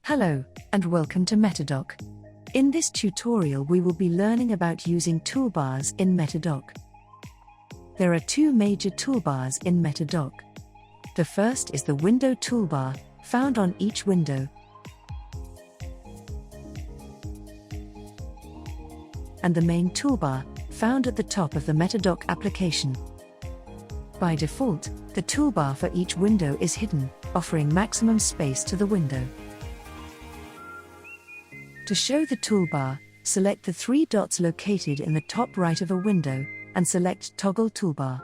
Hello, and welcome to MetaDock. In this tutorial we will be learning about using toolbars in MetaDock. There are two major toolbars in MetaDock. The first is the window toolbar, found on each window. And the main toolbar, found at the top of the MetaDock application. By default, the toolbar for each window is hidden, offering maximum space to the window. To show the toolbar, select the three dots located in the top right of a window, and select Toggle Toolbar.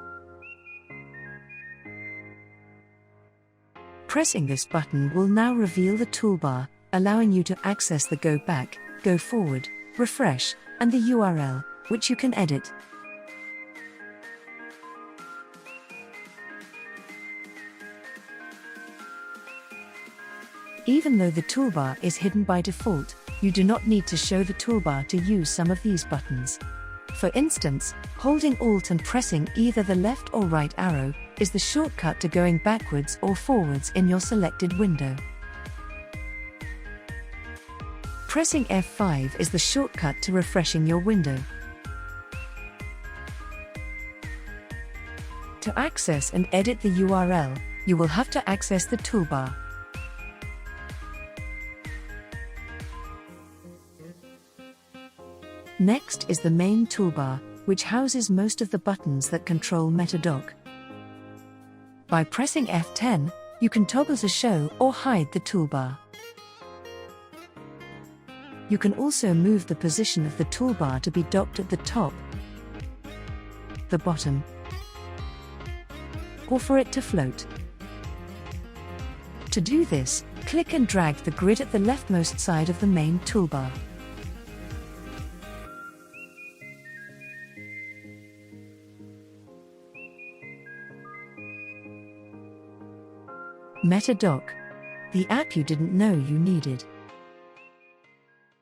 Pressing this button will now reveal the toolbar, allowing you to access the Go Back, Go Forward, Refresh, and the URL, which you can edit. Even though the toolbar is hidden by default, you do not need to show the toolbar to use some of these buttons. For instance, holding Alt and pressing either the left or right arrow is the shortcut to going backwards or forwards in your selected window. Pressing F5 is the shortcut to refreshing your window. To access and edit the URL, you will have to access the toolbar. Next is the main toolbar, which houses most of the buttons that control MetaDock. By pressing F10, you can toggle to show or hide the toolbar. You can also move the position of the toolbar to be docked at the top, the bottom, or for it to float. To do this, click and drag the grid at the leftmost side of the main toolbar. MetaDock, the app you didn't know you needed.